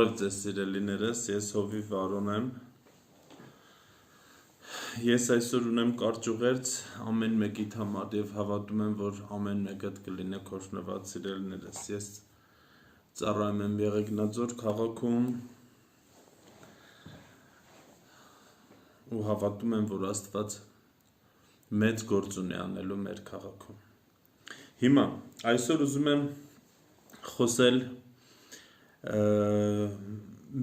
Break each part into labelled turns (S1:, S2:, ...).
S1: Բարև ձեզ սիրելիներս, ես Հովիվ Արոն եմ։ Ես այսօր ունեմ կարճ ուղերձ ամեն մեկիդ համար եւ հավատում եմ, որ ամեն մեկդ կլինեք օրհնված սիրելիներս։ Ես ծառայում եմ Եղեգնաձոր քաղաքում ու հավատում եմ, որ Աստված մեծ գործ ունի անելու մեր քաղաքում։ Հիմա այսօր ուզում եմ խոսել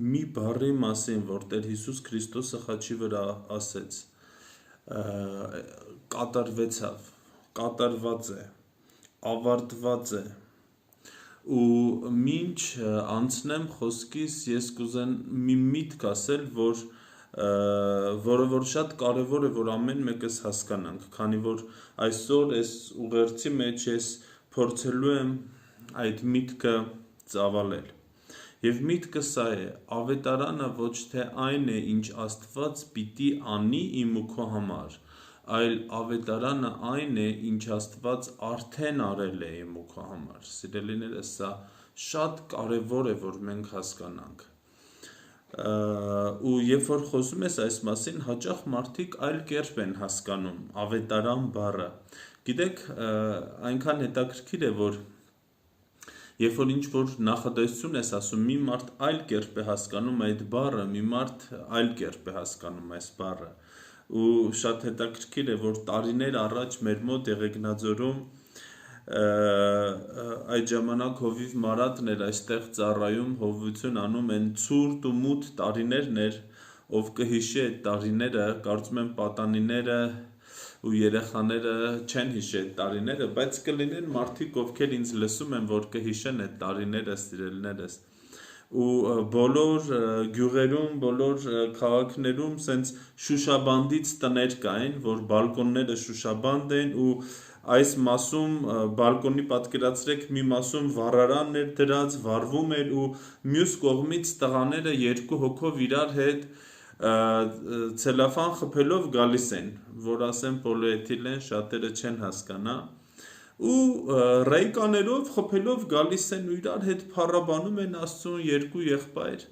S1: մի բառի մասին, որ Տեր Հիսուս Քրիստոսը խաչի վրա ասեց, կատարվեցավ, կատարված է, ավարտված է, ու մինչ անցնեմ խոսքիս ես կուզեմ մի միտք ասել, որը որ շատ կարևոր է, որ ամեն մեկս հասկանանք, քանի որ այսօր այս ուղերձի մեջ ես փորձելու եմ այդ միտքը ծավալել։ Եվ միտքը սա է, ավետարանը ոչ թե այն է, ինչ Աստված պիտի անի իմ ու քո համար, այլ ավետարանը այն է, ինչ Աստված արդեն արել է իմ ու քո համար։ Սիրելիներս, սա շատ կարևոր է, որ մենք հասկանանք։ Ու երբ որ խոսում ես այս մասին, հաճախ մարդիկ այլ կերպ են հասկանում ավետարան բառը։ Գիտեք, այնքան հետաքրքիր է, որ երբ որ ինչ-որ նախադասություն ես ասում, մի մարդ այլ կերպ է հասկանում այդ բառը, մի մարդ այլ կերպ է հասկանում այս բառը։ Ու շատ հետաքրքիր է, որ տարիներ առաջ մեր մոտ Եղեգնաձորում այդ ժամանակ Հովիվ Մարատն էր այստեղ ծառայում, հովություն անում, են ցուրտ ու մութ տարիներն էր, ով կհիշի այդ տարիները, կարծում եմ պատանիները ու երեխաները չեն հիշի այդ տարիները, բայց կլինեն մարդիկ, ովքեր ինձ լսում են, որ կհիշեն այդ տարիները, սիրելիներս։ Ու բոլոր գյուղերում, բոլոր քաղաքներում սենց շուշաբանդից տներ կային, որ բալկոնները շուշաբանդ են ու այս մասում բալկոնի պատկերացրեք մի մասում վառարանն էր դրած, վառվում էր ու մյուս կողմից տղաները երկու հոգով իրար հետ ցելոֆան խփելով գալիս են, որ ասեն պոլիէթիլեն, շատերը չեն հասկանա, ու ռեյկաներով խփելով գալիս են ու իրար հետ փառաբանում են Աստծուն, երկու եղբայր,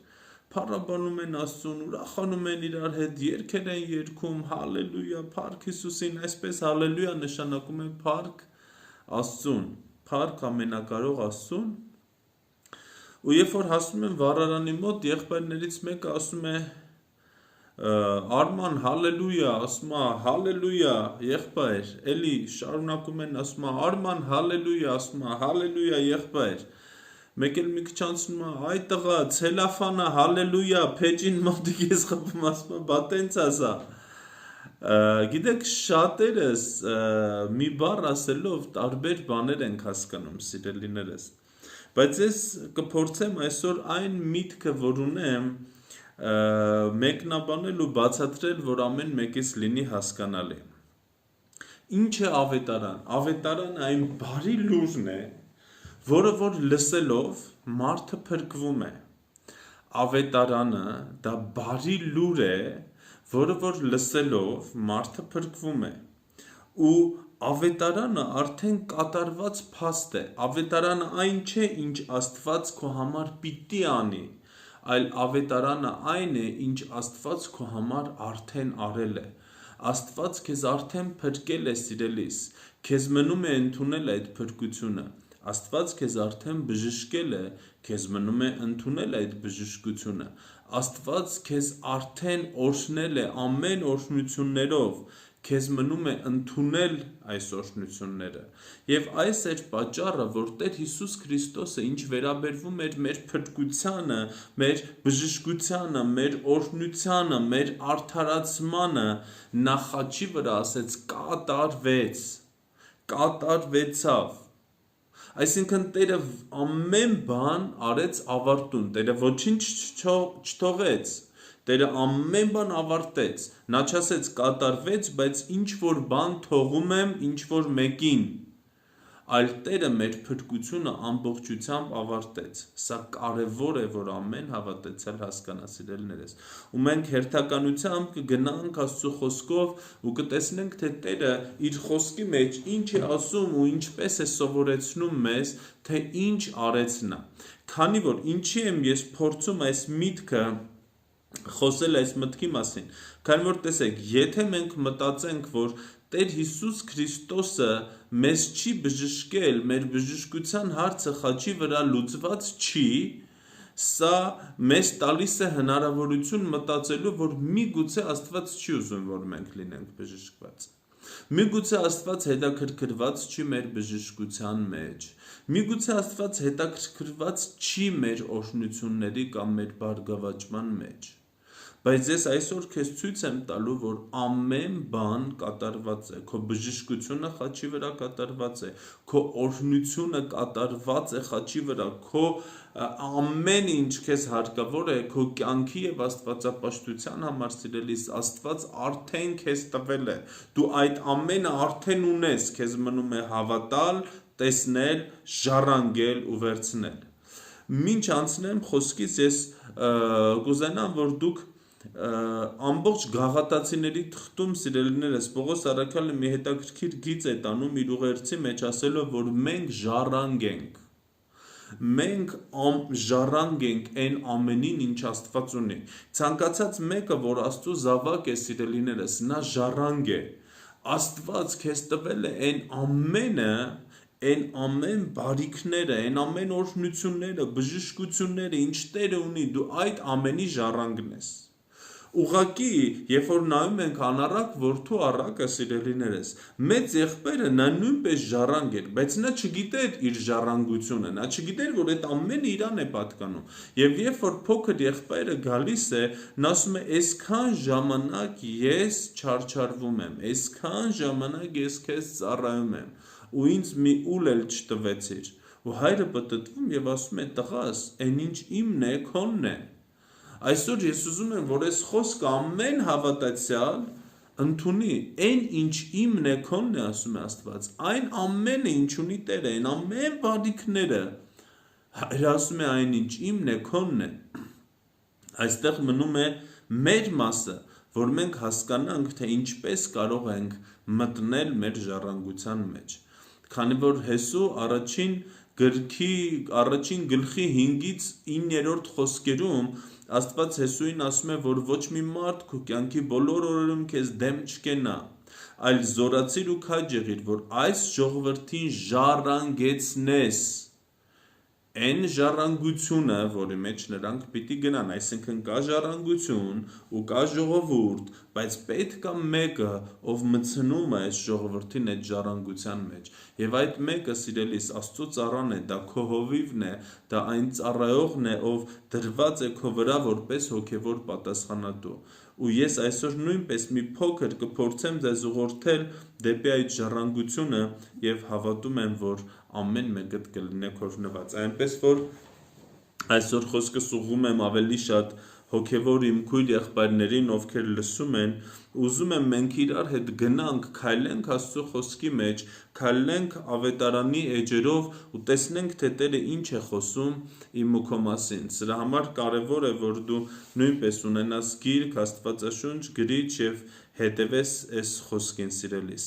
S1: փառաբանում են Աստծուն, ուրախանում են իրար հետ, երգեր են երգում, հալելույա, փառք Հիսուսին, այսպես հալելույա նշանակում է փառք Աստծուն, փառք ամենակարող Աստծուն։ Ու երբ որ հասնում են վառարանի մոտ, եղբայրներից մեկը ասում է Արման հալելույա, ասում է հալելույա, եղբայր, էլի շարունակում են ասում է Արման հալելույա, ասում է հալելույա, եղբայր։ Մեկ էլ մի քիչ անցնում է, այ տղա, ցելոֆանը հալելույա, փեջին մոտիկ ես խփում, ասում է, բա տենց ասա։ Գիտեք, շատերս մի բառ ասելով տարբեր բաներ ենք հասկանում, սիրելիներս։ Բայց ես կփորձեմ այսօր այն միտքը, որ ունեմ, մեկնաբանել ու բացատրել, որ ամեն մեկից լինի հասկանալի։ Ինչ է ավետարան։ Ավետարանը այն բարի լուրն է, որը որ լսելով մարդը փրկվում է։ Ավետարանը դա բարի լուր է, որը որ լսելով մարդը փրկվում է։ Ու ավետարանը արդեն կատարված փաստ է։ Ավետարանը այն չէ, ինչ Աստված քո համար պիտի անի, այլ ավետարանը այն է, ինչ Աստված քո համար արդեն արել է։ Աստված քեզ արդեն փրկել է, սիրելիս, քեզ մնում է ընդունել այդ փրկությունը։ Աստված քեզ արդեն բժշկել է, քեզ մնում է ընդունել այդ բժշկությունը։ Աստված քեզ արդեն օրհնել է ամեն օրհնություններով, քեզ մնում է ընդունել այս օրհնությունները։ Եվ այս էր պատճառը, որ Տեր Հիսուս Քրիստոսը ինչ վերաբերվում էր մեր փրկությանը, մեր բժշկությանը, մեր օրհնությանը, մեր արդարացմանը, նա խաչի վրա ասեց կատարվեց, կատարվեցավ։ Այսինքն Տերը ամեն բան արեց ավարտուն, Տերը ոչինչ չթողեց, Տերը ամեն բան ավարտեց, նա չասեց կատարվեց, բայց ինչ որ բան թողում եմ ինչ որ մեկին, այլ Տերը մեր փրկությունը ամբողջությամբ ավարտեց։ Սա կարևոր է, որ ամեն հավատացյալ հասկանա, սիրելիներս։ Ու մենք հերթականությամբ կգնանք Աստծո խոսքով ու կտեսնենք, թե Տերը իր խոսքի մեջ ինչ է ասում ու ինչպես է սովորեցնում մեզ, թե ինչ արեց նա։ Քանի որ ինչի եմ ես փորձում այս միտքը խոսել այս մտքի մասին, քանի որ տեսեք, եթե մենք մտածենք, որ Տեր Հիսուս Քրիստոսը մեզ չի բժշկել, մեր բժշկության հարցը խաչի վրա լուծված չի, սա մեզ տալիս է հնարավորություն մտածելու, որ միգուցե Աստված չի ուզում, որ մենք լինենք բժշկված։ Միգուցե Աստված հետաքրքրված չի մեր բժշկության մեջ։ Միգուցե Աստված հետաքրքրված չի մեր օրհնությունների կամ մեր բարգավաճման մեջ։ Բայց ես այսօր քեզ ցույց եմ տալու, որ ամեն բան կատարված է, քո բժշկությունը խաչի վրա կատարված է, քո օրհնությունը կատարված է խաչի վրա, քո ամեն ինչ քեզ հարկավոր է, քո կյանքի եւ աստվածապաշտության համար, սիրելիս, Աստված արդեն քեզ տվել է։ Դու այդ ամենը արդեն ունես, քեզ մնում է հավատալ, տեսնել, ժառանգել ու վերցնել։ Մինչ անցնեմ խոսքից, ես կուզենամ, որ դուք ամբողջ գաղատացիների թղթում, սիրելիներս, Պողոս առաքյալը մի հետաքրքիր գիծ է տանում իր ուղերձի մեջ, ասելով, որ մենք ժառանգ ենք։ Մենք ժառանգ ենք այն ամենին, ինչ Աստված ունի։ Ցանկացած մեկը, որ Աստծո զավակ է, սիրելիներս, նա ժառանգ է։ Աստված քեզ տվել է այն ամենը, այն ամեն բարիքները, այն ամեն օրհնությունները, բժշկությունները, ինչ Տերը ունի, դու այդ ամենի ժառանգն ես։ Ուղղակի, երբ որ նայում ենք անառակ որդու առակը, սիրելիներս, մեծ եղբայրը նա նույնպես ժառանգ էր, բայց նա չգիտեր իր ժառանգությունը, նա չգիտեր, որ այդ ամենը իրան է պատկանում։ Եվ երբ որ փոքր եղբայրը գալիս է, նա ասում է, այսքան ժամանակ ես չարչարվում եմ, այսքան ժամանակ ես քեզ ծառայում եմ, ու ինձ մի ուլ էլ չտվեցիր։ Ու հայրը պտտվում եւ ասում է, տղաս, այն ինչ իմն է, քոնն է։ Այսօր ես ուզում եմ, որ այս խոսքը ամեն հավատացյալ ընդունի, այն ինչ իմն է, քոնն է, ասում է Աստված, այն ամենը ինչ ունի Տերը, այն ամեն բարիքները, հայրը ասում է, այն ինչ իմն է, քոնն է։ Այստեղ մնում է մեր մասը, որ մենք հասկանանք, թե ինչպես կարող ենք մտնել մեր ժառանգության մեջ։ Քանի որ Հեսու առաջին գլխի 5-ից 9-րդ խոսքերում Աստված Հեսուին ասում է, որ ոչ մի մարդ քո կյանքի բոլոր օրերում քեզ դեմ չկենա, այլ զորացիր ու քաջ եղիր, որ այս ժողովրդին ժառանգեցնես այն ժառանգությունը, որի մեջ նրանք պիտի գնան, այսինքն կա ժառանգություն ու կա ժողովուրդ, բայց պետք է մեկը, ով մտցնում է այս ժողովրդին այդ ժառանգության մեջ։ Եվ այդ մեկը, սիրելիս, Աստծո ծառան է, դա քո հովիվն է, դա այն ծառայողն է, ով դրված է քո վրա որպես հոգևոր պատասխանատու։ Ու ես այսօր նույնպես մի փոքր կփորձեմ ձեզ ուղղորդել դեպի այդ ժառանգությունը եւ հավատում եմ, որ ամեն մեկդ կլինեք օրհնված։ Այնպես որ այսօր խոսքս ուղղում եմ ավելի շատ հոգևոր իմ քույր եղբայրներին, ովքեր լսում են, ուզում եմ մենք իրար հետ գնանք, քայլենք Աստծո խոսքի մեջ, քայլենք ավետարանի էջերով ու տեսնենք, թե Տերը ինչ է խոսում իմ ու քո մասին։ Սրա համար կարևոր է, որ դու նույնպես ունենաս գիրք, Աստվածաշունչ, գրիչ եւ հետևես այս խոսքին, սիրելիս։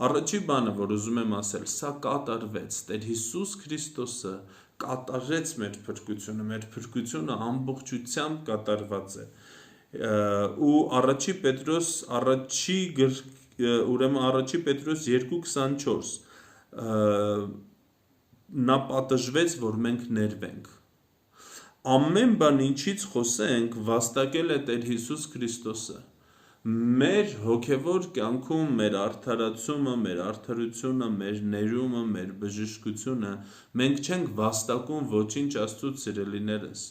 S1: Առաջի բանը, որ ուզում եմ ասել, սա կատարվեց, Տեր Հիսուս Քրիստոսը կատարեց մեր փրկությունը ամբողջությամբ կատարված է։ Ու առաջի Պետրոս 2:24 նա պատժվեց, որ մենք ներվենք։ Ամեն բան ինչից խոսենք, վաստակել է Տեր Հիսուս Քրիստոսը։ Մեր հոգևոր կյանքում մեր արդարացումը, մեր արդարությունը, մեր ներումը, մեր բժշկությունը մենք չենք վաստակում ոչինչ Աստծուց, սիրելիներս,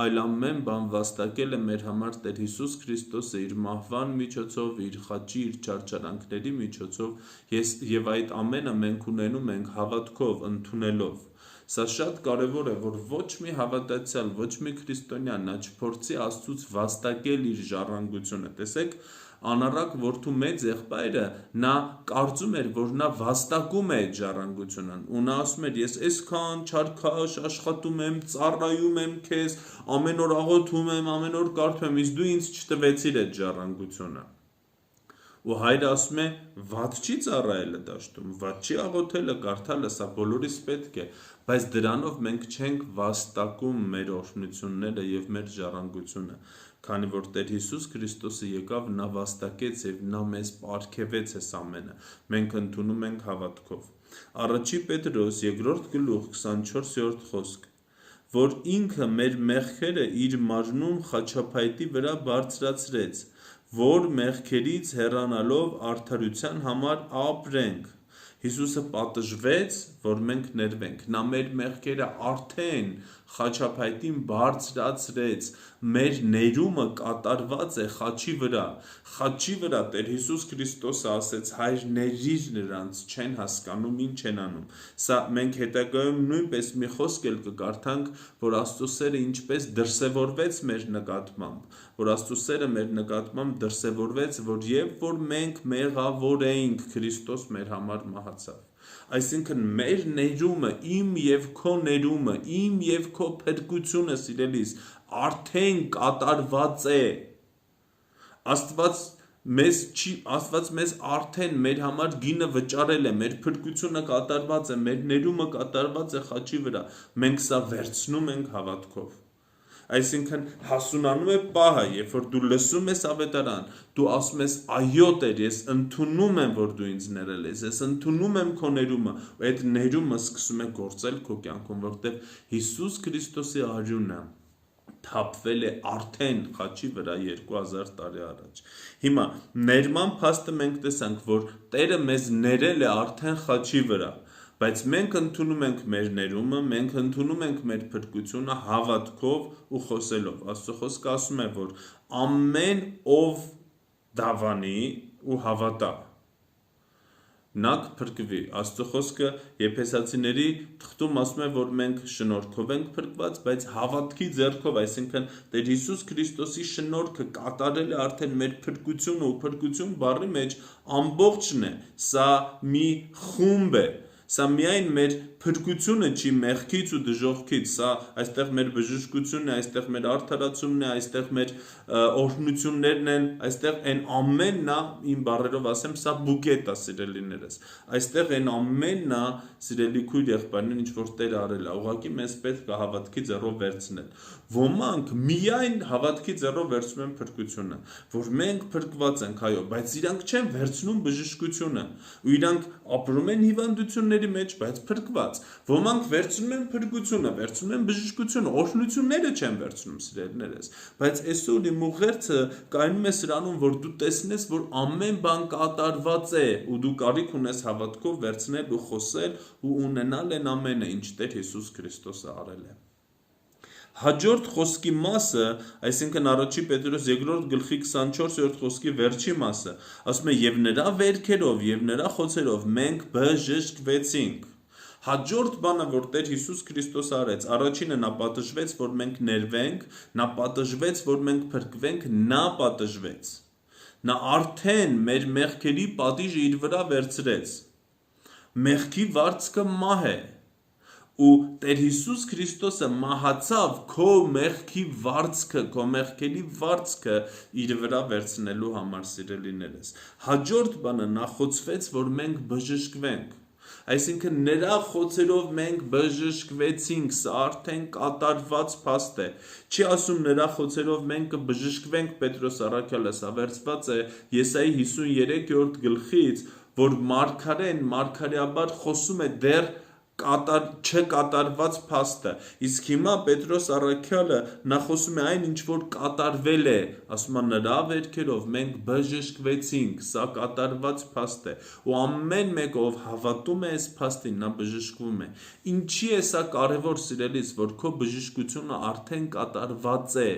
S1: այլ ամեն բան վաստակել է մեր համար Տեր Հիսուս Քրիստոսը իր մահվան միջոցով, իր խաչի, իր չարչարանքների միջոցով, եւ այդ ամենը մենք ունենում ենք հավատքով, ընդունելով։ Սա շատ կարևոր է, որ ոչ մի հավատացյալ, ոչ մի քրիստոնյա նա չփորձի Աստծուց վաստակել իր ժառանգությունը։ Տեսեք, անառակ որդու մեծ եղբայրը նա կարծում էր, որ նա վաստակում է այդ ժառանգությունն ու նա ասում էր ես այսքան չարքաշ աշխատում եմ, ծառայում եմ քեզ, ամեն օր աղոթում եմ, ամեն օր կարդում եմ, իսկ դու ինձ չտվեցիր այդ ժառանգությունը։ Ու հայրը ասում է, վատ չի ծառայելը դաշտում, վատ չի աղոթելը, կարդալը, սա բոլորիս պետք է, բայց դրանով մենք չենք վաստակում մեր օրհնությունները եւ մեր ժառանգությունը, քանի որ Տեր Հիսուս Քրիստոսը եկավ, նա վաստակեց եւ նա մեզ պարգևեց այս ամենը, մենք ընդունում ենք հավատքով։ Առաջի Պետրոս 2-րդ գլուխ 24-րդ խոսք, որ ինքը մեր մեղքերը իր մարմնում խաչափայտի վրա բարձրացրեց, որ մեղքերից հեռանալով արդարության համար ապրենք։ Հիսուսը պատժվեց, որ մենք ներվենք։ Նա մեր մեղքերը արդեն խաչափայտին բարձրացրեց։ Մեր ներումը կատարված է խաչի վրա։ Խաչի վրա Տեր Հիսուս Քրիստոսը ասեց. «Հայր, ներիր նրանց, չեն հասկանում, ինչ են անում»։ Սա մենք հետագայում նույնպես մի խոսք էլ կկարդանք, որ Աստծո սերը ինչպես դրսևորվեց մեր նկատմամբ, որ Աստծո սերը մեր նկատմամբ դրսևորվեց, որ երբ որ մենք մեղավոր էինք, Քրիստոս մեր համար մահացավ։ Այսինքն մեր ներումը, իմ եւ քո ներումը, իմ եւ քո փրկությունը, սիրելիս, արդեն կատարված է։ Աստված մեզ արդեն մեր համար գինը վճարել է, մեր փրկությունը կատարված է, մեր ներումը կատարված է խաչի վրա։ Մենք սա վերցնում ենք հավատքով։ Այսինքն հասունանում է պահը, երբ որ դու լսում ես ավետարան, դու ասում ես այո Տեր, ես ընդունում եմ, որ դու ինձ ներել ես, ես ընդունում եմ քո ներումը, ու այդ ներումը սկսում է գործել քո կյանքում, որտեղ Հիսուս Քրիստոսի արյունը թափվել է արդեն խաչի վրա 2000 տարի առաջ։ Հիմա ներման փաստը մենք տեսանք, որ Տերը մեզ ներել է արդեն խաչի վրա, բայց մենք ընդունում ենք մեր ներումը, մենք ընդունում ենք մեր փրկությունը հավատքով ու խոսելով։ Աստծո խոսքը ասում է, որ ամեն ով դավանի ու հավատա, նա կփրկվի։ Աստծո խոսքը Եփեսացիների թղթում ասում է, որ մենք շնորհքով ենք փրկված, բայց հավատքի ձեռքով, այսինքն Տեր Հիսուս Քրիստոսի շնորհքը կատարել է արդեն մեր փրկությունը, ու փրկություն բառի մեջ ամբողջն է, սա մի խումբ է, սա միայն մեր փրկությունը չի մեղքից ու դժոխքից, սա այստեղ մեր բժշկությունն է, այստեղ մեր արդարացումն է, այստեղ մեր օրհնություններն են, այստեղ այն ամենն է, իմ բառերով ասեմ, սա բուկետ է, սիրելիներս, այստեղ այն ամենն է, սիրելի քույր եղբայրներ, ինչ որ Տերը արել է, ուղղակի մեզ պետք է հավատքի ձեռով վերցնել։ Ոմանք միայն հավատքի ձեռով վերցնում են փրկությունը, որ մենք փրկված ենք, այո, բայց իրանք չեն վերցնում բժշկությունը, ու իրանք ապրում են հիվանդությունների մեջ, բայց փրկված։ Ոմանք վերցնում են փրկությունը, վերցնում են բժշկությունը, օրհնությունները չեն վերցնում, սիրելիներս, բայց այսօր իմ ուղերձը կայանում է սրանում, որ դու տեսնես, որ ամեն բան կատարված է, ու դու կարիք ունես հավատքով վերցնել ու խոսել ու ունենալ այն ամենը, ինչ Տեր Հիսուս Քրիստոսը արել է։ Հաջորդ խոսքի մասը, այսինքն առաջի Պետրոս 2-րդ գլխի 24-րդ խոսքի վերջի մասը, ասում է եւ նրա վերքերով եւ նրա խոցերով մենք բժշկվեցինք։ Հաջորդ բանը, որ Տեր Հիսուս Քրիստոսը արեց, առաջինը նա պատժվեց, որ մենք ներվենք, նա պատժվեց, որ մենք փրկվենք, նա պատժվեց։ Նա արդեն մեր մեղքերի պատիժը իր վրա վերցրեց։ Մեղքի վարձքը մահ է։ Ու Տեր Հիսուս Քրիստոսը մահացավ քո մեղքի վարձքը, քո մեղքերի վարձքը իր վրա վերցնելու համար, սիրելիներս։ Հաջորդ բանը նա խոցվեց, որ մենք բժշկվենք։ Այսինքն նրա խոցերով մենք բժշկվեցինք, սա արդեն կատարված փաստ է։ Չի ասում նրա խոցերով մենք կբժշկվենք, Պետրոս առաքյալը, սա վերցված է Եսայի 53-րդ գլխից, որ մարգարեն մարգարեաբար խոսում է դեռ չկատարված փաստը, իսկ հիմա Պետրոս առաքյալը նա խոսում է այն, ինչ որ կատարվել է, ասում է նրա վերքերով մենք բժշկվեցինք, սա կատարված փաստ է, ու ամեն մեկը ով հավատում է այս փաստին, նա բժշկվում է։ Ինչի է սա կարևոր, սիրելիս, որ քո բժշկությունը արդեն կատարված է,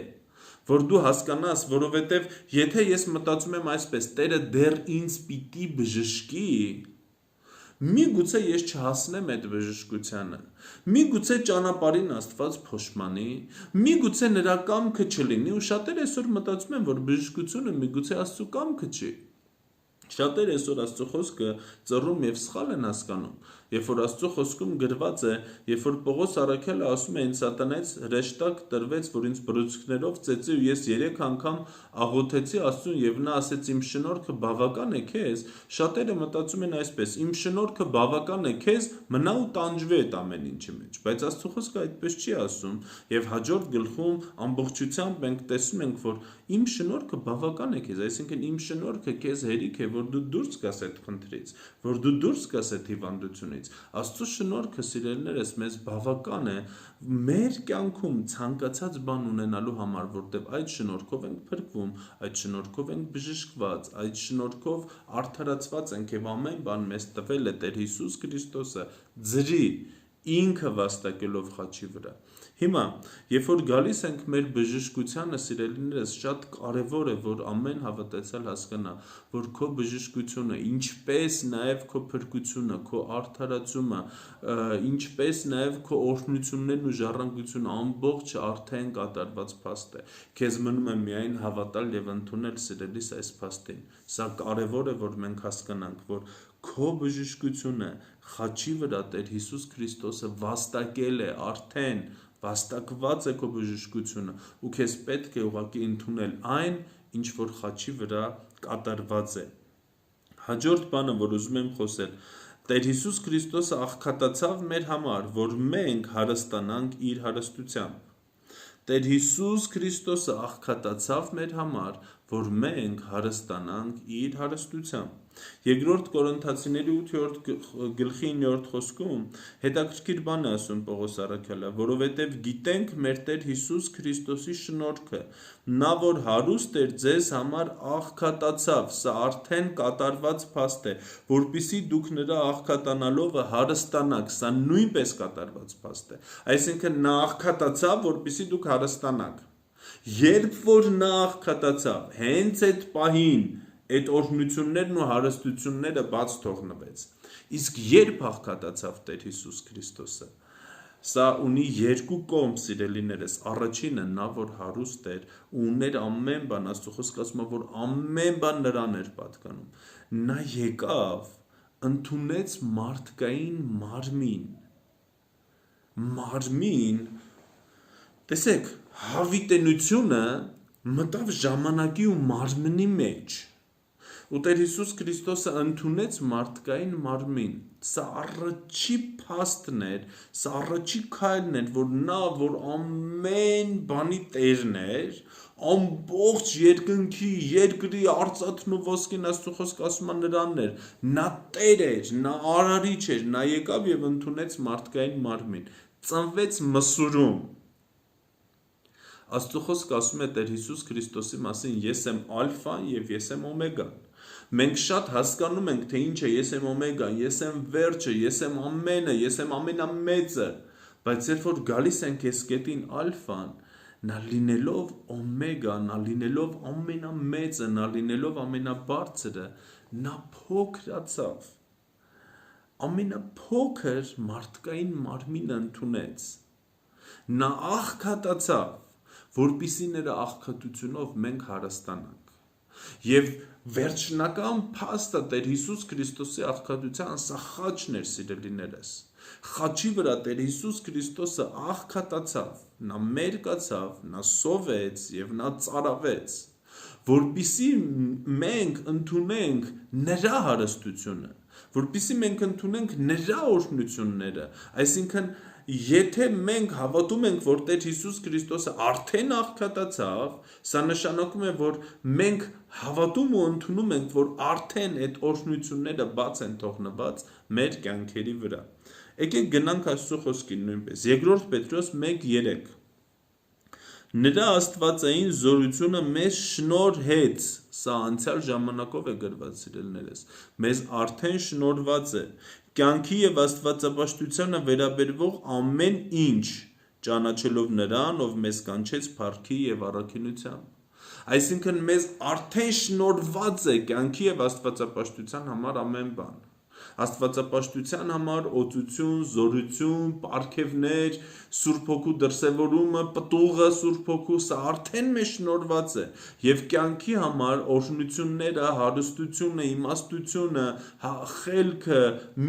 S1: որ դու հասկանաս, որովհետև եթե ես մտածում եմ այսպես, Տերը դեռ ինձ պիտի բժշկի, Միգուցե ես չհասնեմ այդ բժշկությանը, միգուցե ճանապարհին Աստված փոշմանի, միգուցե նրա կամքը չլինի, ու շատերը այսօր մտածում են, որ բժշկությունը միգուցե Աստծո կամքը չի։ Շատերը այսօր Աստծո խոսքը ծռում եւ սխալ են հասկանում, երբ որ Աստծո խոսքում գրված է, երբ որ Պողոս առաքյալը ասում է ինձ սատանայից հրեշտակ տրվեց, որ ինձ բռունցքներով ծեծի ու ես 3 անգամ աղոթեցի Աստծուն եւ նա ասեց իմ շնորհքը բավական է քեզ, շատերը մտածում են այսպես, իմ շնորհքը բավական է քեզ, մնա ու տանջվի այդ ամեն ինչի մեջ, բայց Աստծո խոսքը այդպես չի ասում եւ հաջորդ գլխում ամբողջությամբ մենք տեսնում ենք, որ իմ շնորհքը բավական է քեզ, այսինքն իմ շնորհքը քեզ հերիք է, որ դու դուրս գաս այդ խնդրից, որ դու դուրս գաս այդ հիվանդությունից։ Աստծո շնորհքը, սիրելիներս, մեզ բավական է մեր կյանքում ցանկացած բան ունենալու համար, որտեղ այդ շնորհքով ենք փրկվում, այդ շնորհքով ենք բժշկված, այդ շնորհքով արդարացված ենք եւ ամեն բան մեզ տվել է Տեր Հիսուս Քրիստոսը ձրի ինքը վաստակելով խաչի վրա։ Հիմա, երբ որ գալիս ենք մեր բժշկությանը, սիրելիներս, շատ կարևոր է, որ ամեն հավատացյալ հասկանա, որ քո բժշկությունը, ինչպես նաև քո փրկությունը, քո արդարացումը, ինչպես նաև քո օրհնություններն ու ժառանգությունը ամբողջը արդեն կատարված փաստ է։ Քեզ մնում է միայն հավատալ եւ ընդունել, սիրելիս, այս փաստին։ Սա կարևոր է, որ մենք հասկանանք, որ քո բժշկությունը խաչի վրա Տեր Հիսուս Քրիստոսը վաստակել է արդեն, վաստակված է քո բժշկությունը ու քեզ պետք է ուղղակի ընդունել այն, ինչ որ խաչի վրա կատարված է։ Հաջորդ բանը, որ ուզում եմ խոսել, Տեր Հիսուս Քրիստոսը աղքատացավ մեր համար, որ մենք հարստանանք իր հարստությամբ։ Տեր Հիսուս Քրիստոսը աղքատացավ մեր համար, որ մենք հարստանանք իր հարստությամբ։ Երկրորդ Կորինթացիների 8-րդ գլխի 9-րդ խոսքում հետաքրքիր բան է ասում Պողոս առաքյալը, որովհետև գիտենք մեր Տեր Հիսուս Քրիստոսի շնորհքը, նա որ հարուստ էր ձեզ համար աղքատացավ, սա արդեն կատարված փաստ է, որպիսի դուք նրա աղքատանալով հարստանաք, սա նույնպես կատարված փաստ է, այսինքն նա աղքատացավ, որպիսի դուք հարստանաք։ Երբ որ նա աղքատացավ, հենց այդ պահին այդ օրհնություններն ու հարստությունները բաց թողնվեց։ Իսկ երբ աղքատացավ Տեր Հիսուս Քրիստոսը, սա ունի երկու կողմ, սիրելիներս, առաջինը նա որ հարուստ էր ու ուներ ամեն բան, Աստծո խոսքը ասում է, որ ամեն բան նրան էր պատկանում, նա եկավ, ընդունեց մարդկային մարմին, տեսեք, հավիտենությունը մտավ ժամանակի ու մարմնի մեջ, ու Տեր Հիսուս Քրիստոսը ընդունեց մարդկային մարմին, սա առաջի փաստն էր, սա առաջի քայլն էր, որ նա, որ ամեն բանի Տերն էր, ամբողջ երկնքի, երկրի, արծաթն ու ոսկին, Աստծո խոսքը ասում է նրանն էր, նա Տեր էր, նա արարիչ էր, նա եկավ եւ ընդունեց մարդկային մարմին, ծնվեց Մսուրում։ Աստծո խոսքը ասում է Տեր Հիսուս Քրիստոսի մասին, ես եմ ալֆան եւ ես եմ օմեգան։ Մենք շատ հասկանում ենք, թե ինչ է ես եմ օմեգան, ես եմ վերջը, ես եմ ամենը, ես եմ ամենամեծը, բայց երբ որ գալիս ենք այս կետին ալֆան, նա լինելով օմեգա, նա լինելով ամենամեծը, նա լինելով ամենաբարձրը, նա փոքրացավ, ամենափոքր մարդկային մարմինը ընդունեց, նա աղքատացավ, որպիսի նրա աղքատությունով մենք հարստանանք։ Եվ վերջնական փաստը Տեր Հիսուս Քրիստոսի աղքատության սա խաչն էր, սիրելիներս։ Խաչի վրա Տեր Հիսուս Քրիստոսը աղքատացավ, նա մերկացավ, նա սովեց եւ նա ծարավեց, որպիսի մենք ընդունենք նրա հարստությունը, որպիսի մենք ընդունենք նրա օրհնությունները, այսինքն եթե մենք հավատում ենք, որ Տեր Հիսուս Քրիստոսը արդեն աղքատացավ, սա նշանակում է, որ մենք հավատում ու ընդունում ենք, որ արդեն այդ օրհնությունները բաց են թողնված մեր կյանքերի վրա։ Եկեք գնանք Աստծո խոսքին նույնպես։ Երկրորդ Պետրոս 1:3 Նրա աստվածային զորությունը մեզ շնորհեց, սա անցյալ ժամանակով է գրված, սիրելիներս, մեզ արդեն շնորհված է, կյանքի եւ աստվածապաշտությանը վերաբերվող ամեն ինչ, ճանաչելով նրան, ով մեզ կանչեց փառքի եւ առաքինությամբ։ Այսինքն մեզ արդեն շնորհված է կյանքի եւ աստվածապաշտության համար ամեն բան։ Աստվածապաշտության համար օծություն, զորություն, պարգևներ, Սուրբ Հոգու դրսևորումը, պտուղը Սուրբ Հոգու, սա արդեն մեզ շնորհված է, եւ կյանքի համար օրհնությունները, հարստությունը, իմաստությունը, խելքը,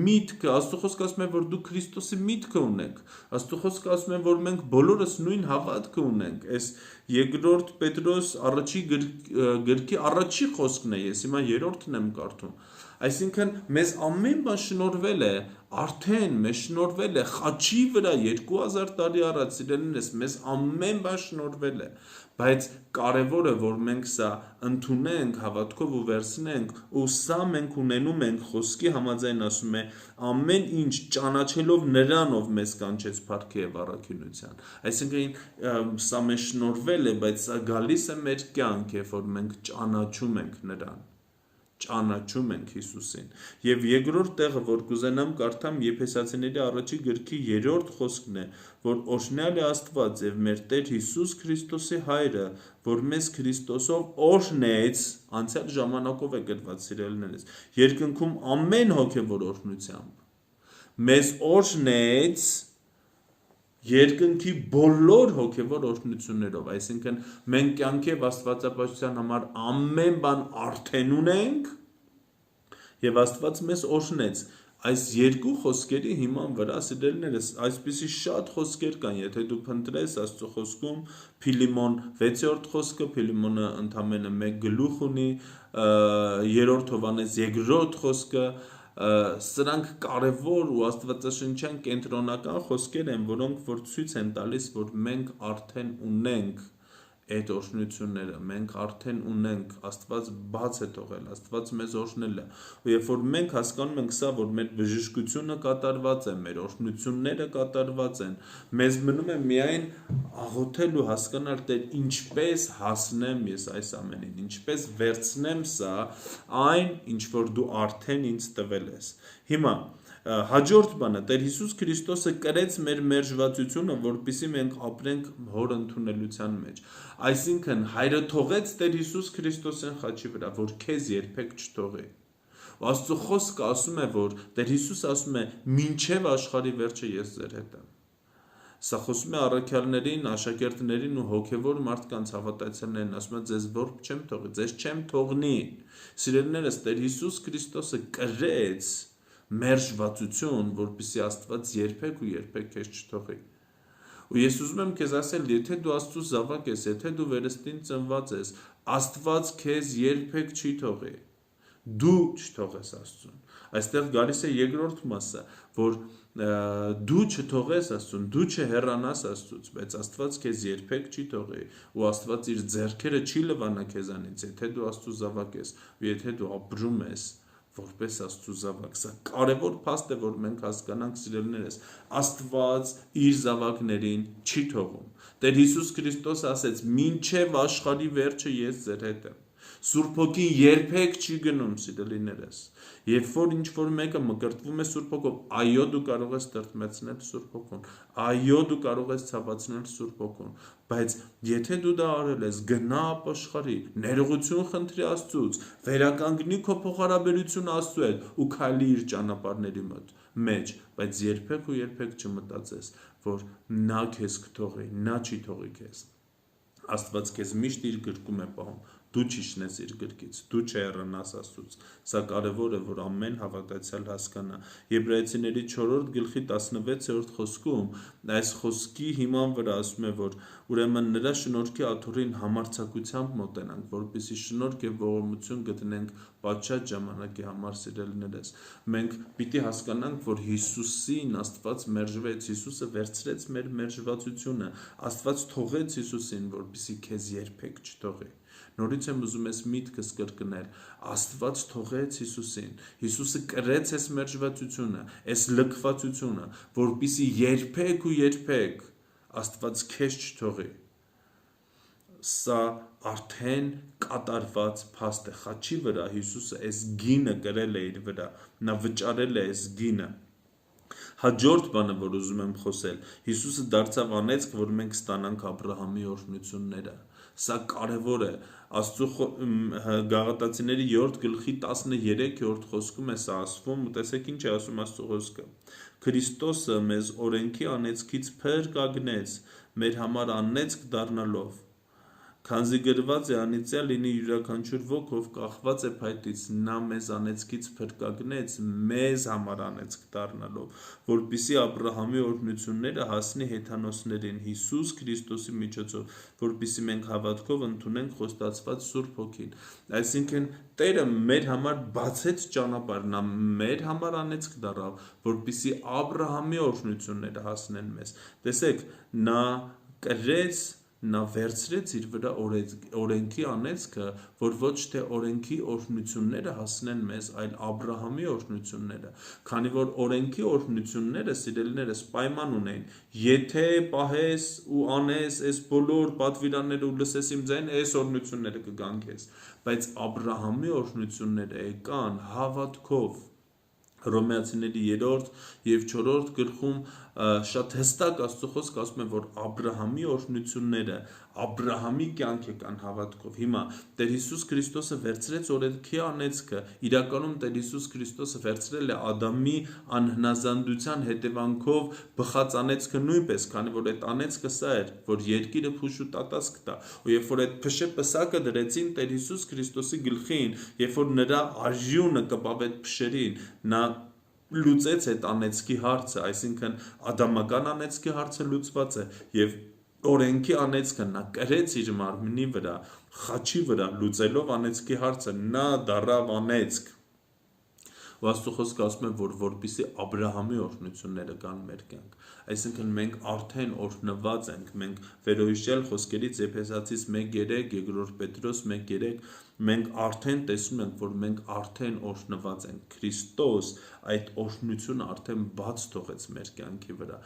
S1: միտքը, Աստծո խոսքը ասում է, որ դու Քրիստոսի միտքը ունեք, Աստծո խոսքը ասում է, որ մենք բոլորս նույն հավատքը ունենք, այս երկրորդ Պետրոս առաջի գրքի առաջի խոսքն է, ես հիմա երրորդն եմ կարդում, այսինքն մեզ ամեն բան շնորհվել է, արդեն մեզ շնորհվել է խաչի վրա 2000 տարի առաջ, սիրելիներս, մեզ ամեն բան շնորհվել է, բայց կարևորը որ մենք սա ընդունենք, հավատքով ու վերցնենք, ու սա մենք ունենում ենք, խոսքի համաձայն ասում է, ամեն ինչ ճանաչելով նրան, ով մեզ կանչեց փառքի եւ առաքինության, այսինքն սա մեզ շնորհվել է, բայց սա գալիս է մեր կյանք, երբ որ մենք ճանաչում ենք նրան, ճանաչում ենք Հիսուսին, եւ երկրորդ տեղը, որ կուզենամ կարդամ Եփեսացիների առաջի գրքի 3-րդ խոսքն է, որ օրհնյալ է Աստված եւ մեր Տեր Հիսուս Քրիստոսի Հայրը, որ մեզ Քրիստոսով օրհնեց, անցյալ ժամանակով է գրված, սիրելիներս, երկնքում ամեն հոգեվոր օրհնությամբ, մեզ օրհնեց երկնքի բոլոր հոգևոր օրհնություններով, այսինքն մենք կյանքի եւ աստվածապաշտության համար ամեն բան արդեն ունենք եւ Աստված մեզ օրհնեց, այս երկու խոսքերի հիման վրա, սիրելիներս, այսպիսի շատ խոսքեր կան, եթե դու փնտրես Աստծո խոսքում, Փիլիմոն 6-րդ խոսքը, Փիլիմոնը ընդամենը 1 գլուխ ունի, 3-րդ Հովհաննես 2-րդ խոսքը, սրանք կարևոր ու աստվածաշնչյան կենտրոնական խոսքեր են, որոնք որ ցույց են տալիս, որ մենք արդեն ունենք այդ օրհնությունները, մենք արդեն ունենք, Աստված բաց է թողել, Աստված մեզ օրհնել է, ու երբ որ մենք հասկանում ենք սա, որ մեր բժշկությունը կատարված է, մեր օրհնությունները կատարված են, մեզ մնում է միայն աղոթել ու հասկանալ, Տեր, ինչպես հասնեմ ես այս ամենին, ինչպես վերցնեմ սա, այն, ինչ որ դու արդեն ինձ տվել ես։ Հիմա հաջորդ բանը, Տեր Հիսուս Քրիստոսը կրեց մեր մերժվածությունը, որպեսզի մենք ապրենք հոր ընդունելության մեջ։ Այսինքն հայրը թողեց Տեր Հիսուս Քրիստոսին խաչի վրա, որ քեզ երբեք չթողի։ Աստծո խոսքը ասում է, որ Տեր Հիսուսը ասում է, մինչև աշխարհի վերջը ես ձեր հետ եմ։ Սա խոսում է առաքյալներին, աշակերտներին ու հոգևոր մարդկանց հավատացյալներին, ասում է, ձեզ որբ չեմ թողի, ձեզ չեմ թողնի։ Սիրելիներս, Տեր Հիսուս Քրիստոսը կրեց մերժվածություն, որպեսզի Աստված երբեք ու երբեք քեզ չթողի։ Ու ես ուզում եմ քեզ ասել, եթե դու Աստծո զավակ ես, եթե դու վերստին ծնված ես, Աստված քեզ երբեք չի թողի։ Դու չթողես Աստծուն։ Այստեղ գալիս է երկրորդ մասը, որ դու չթողես Աստծուն, դու չհեռանաս Աստծուց, բայց Աստված քեզ երբեք չի թողի, ու Աստված իր ձեռքերը չի լվանա քեզանից, եթե դու Աստծո զավակ ես, ու եթե դու ապրում ես որպես Աստծո զավակ, սա կարևոր փաստ է, որ մենք հասկանանք, սիրելիներս, Աստված իր զավակներին չի թողում։ Տեր Հիսուս Քրիստոսը ասեց, մինչև աշխարհի վերջը ես ձեր հետ եմ։ Սուրբ Հոգին երբեք չի գնում, սիրելիներս։ Երբ որ ինչ-որ մեկը մկրտվում է Սուրբ Հոգով, այո, դու կարող ես տրտմեցնել Սուրբ Հոգուն, այո, դու կարող ես ցավացնել Սուրբ Հոգուն, բայց եթե դու դա արել ես, գնա ապաշխարի, ներողություն խնդրի Աստծուց, վերականգնի քո փոխհարաբերությունը Աստծու հետ ու քայլի իր ճանապարհների մեջ, բայց երբեք ու երբեք չմտածես, որ նա քեզ կթողի, նա չի թողի քեզ։ Աստված քեզ միշտ իր գրկում է պահում, դու չիջնես իր գրկից, դու չհեռանաս Աստծուց։ Սա կարևոր է, որ ամեն հավատացյալ հասկանա։ Եբրայեցիների 4-րդ գլխի 16-րդ խոսքում այս խոսքի հիման վրա ասում է, որ ուրեմն նրա շնորհքի աթոռին համարձակությամբ մոտենանք, որպեսզի շնորհք եւ ողորմություն գտնենք պատշաճ ժամանակի համար, սիրելիներս։ Մենք պիտի հասկանանք, որ Հիսուսին Աստված մերժվեց, Հիսուսը վերցրեց մեր մերժվածությունը, Աստված թողեց Հիսուսին, որպեսզի քեզ երբեք չթողի։ Նորից եմ ուզում ես միտքս կրկնել, Աստված թողեց Հիսուսին, Հիսուսը կրեց այս մերժվածությունը, այս լքվածությունը, որպեսզի երբեք ու երբեք Աստված քեզ չթողի։ Սա արդեն կատարված փաստ է, խաչի վրա Հիսուսը այս գինը կրել է իր վրա, նա վճարել է այս գինը։ Հաջորդ բանը, որ ուզում եմ խոսել, Հիսուսը դարձավ անեծք, որ մենք ստանանք Աբրահամի օրհնությունները։ Սա կարևոր է։ Աստծո Գաղատացիների 7:13 խոսքում է սա ասվում, ու տեսեք ինչ է ասում Աստծո խոսքը։ Քրիստոսը մեզ օրենքի անեծքից փրկագնեց, մեր համար անեծք դառնալով, քանզի գրված է անիծյալ լինի յուրաքանչյուր ոք, ով կախված է փայտից, նա մեզ անեծքից փրկագնեց, մեզ համար անեծք դառնալով, որպիսի Աբրահամի օրհնությունները հասնի հեթանոսներին Հիսուս Քրիստոսի միջոցով, որպիսի մենք հավատքով ընդունենք խոստացված Սուրբ Հոգին։ Այսինքն Տերը մեր համար բացեց ճանապարհ, նա մեր համար անեծք դառավ, որպիսի Աբրահամի օրհնությունները հասնեն մեզ։ Տեսեք, նա կրեց, նա վերցրեց իր վրա օրենքի անեծքը, որ ոչ թե օրենքի օրհնությունները հասնեն մեզ, այլ Աբրահամի օրհնությունները, քանի որ օրենքի օրհնությունները, սիրելիներս, պայման ունեին, եթե պահես ու անես այս բոլոր պատվիրանները ու լսես իմ ձայնը, այս օրհնությունները կգան քեզ, բայց Աբրահամի օրհնությունները եկան հավատքով։ Հռոմեացիների 3 և 4 գլխում շատ հստակ Աստծո խոսքը ասում է, որ Աբրահամի օրհնությունները, Աբրահամի կյանք եկան հավատքով։ Հիմա Տեր Հիսուս Քրիստոսը վերցրեց օրենքի անեծքը, իրականում Տեր Հիսուս Քրիստոսը վերցրել է Ադամի անհնազանդության հետևանքով բխած անեծքը նույնպես, քանի որ այդ անեծքը սա էր, որ երկիրը փուշ ու տատասկ տա, ու երբ որ այդ փշե պսակը դրեցին Տեր Հիսուս Քրիստոսի գլխին, երբ որ նրա արժյունը կպավ այդ փշերին, նա լուծեց այդ անեծքի հարցը, այսինքն ադամական անեծքի հարցը լուծված է, և օրենքի անեծքը նա կրեց իր մարմնի վրա, խաչի վրա, լուծելով անեծքի հարցը, նա դառավ անեծք։ Ու Աստծո խոսքը ասում է, որ որպեսզի Աբրահամի օրհնությունները կան մեր կյանք, այսինքն մենք արդեն օրհնված ենք, մենք վերոհիշյալ խոսքերից Եփեսացիս 1:3, 2 Պետրոս 1:3 մենք արդեն տեսնում ենք, որ մենք արդեն օրհնված ենք, Քրիստոս այդ օրհնությունը արդեն բաց թողեց մեր կյանքի վրա,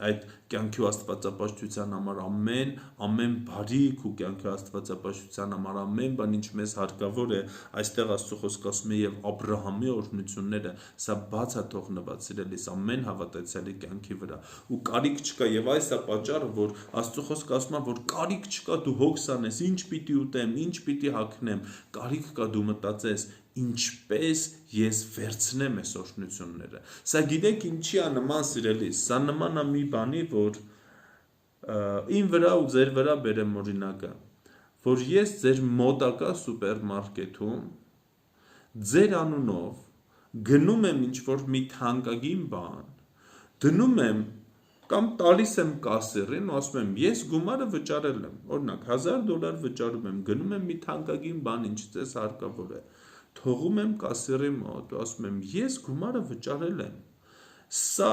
S1: այդ կյանքի ու աստվածապաշտության համար ամեն բարիք ու կյանքի աստվածապաշտության համար ամեն բան, ինչ մեզ հարկավոր է, այստեղ Աստծո խոսքը ասում է եւ Աբրահամի օրհնությունները, սա բաց է թողնված, սիրելիս, ամեն հավատացյալի կյանքի վրա, ու կարիք չկա, եւ այս է պատճառը, որ Աստծո խոսքը ասում է, որ կարիք չկա դու հոգս անես, ինչ պիտի ուտեմ, ինչ պիտի հագնեմ, կարիք կա դու մտածես, ինչպես ես վերցնեմ այս օրհնությունները։ Սա գիտեք ինչի է նման, սիրելիս, սա նման է մի բանի, որ իմ վրա ու ձեր վրա բերեմ օրինակը, որ ես ձեր մոտակա սուպերմարկետում ձեր անունով գնում եմ ինչ-որ մի թանկագին բան, դնում եմ կամ տալիս եմ կասերին ու ասում եմ, ես գումարը վճարել եմ, օրինակ $1000 վճարում եմ, գնում եմ մի թանկագին բան, ինչ ձեզ հարկավոր է, թողում եմ կասերի մոտ ու ասում եմ, ես գումարը վճարել եմ, սա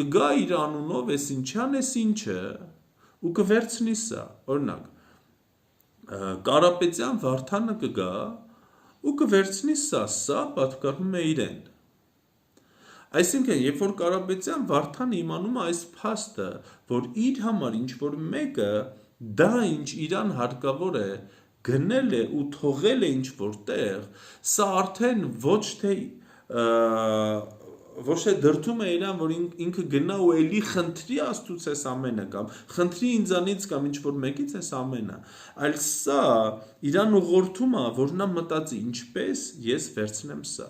S1: կգա իր անունով, ես ինչան ես ինչը, ու կվերցնի սա, օրինակ, Կարապետյան Վարդանը կգա ու կվերցնի սա պատկանում է իրեն։ Այսինքն, երբ որ Կարապետյան Վարդանը իմանում է այս փաստը, որ իր համար ինչ-որ մեկը դա ինչ իրան հարկավոր է, գնել է ու թողել է ինչ-որ տեղ, սա արդեն ոչ թե դրդում է իրան, որ ինքը գնա ու էլի խնդրի Աստծուց այս ամենը կամ խնդրի ինձանից կամ ինչ-որ մեկից այս ամենը, այլ սա իրան ուղղորդում է, որ նա մտածի, ինչպես ես վերցնեմ սա,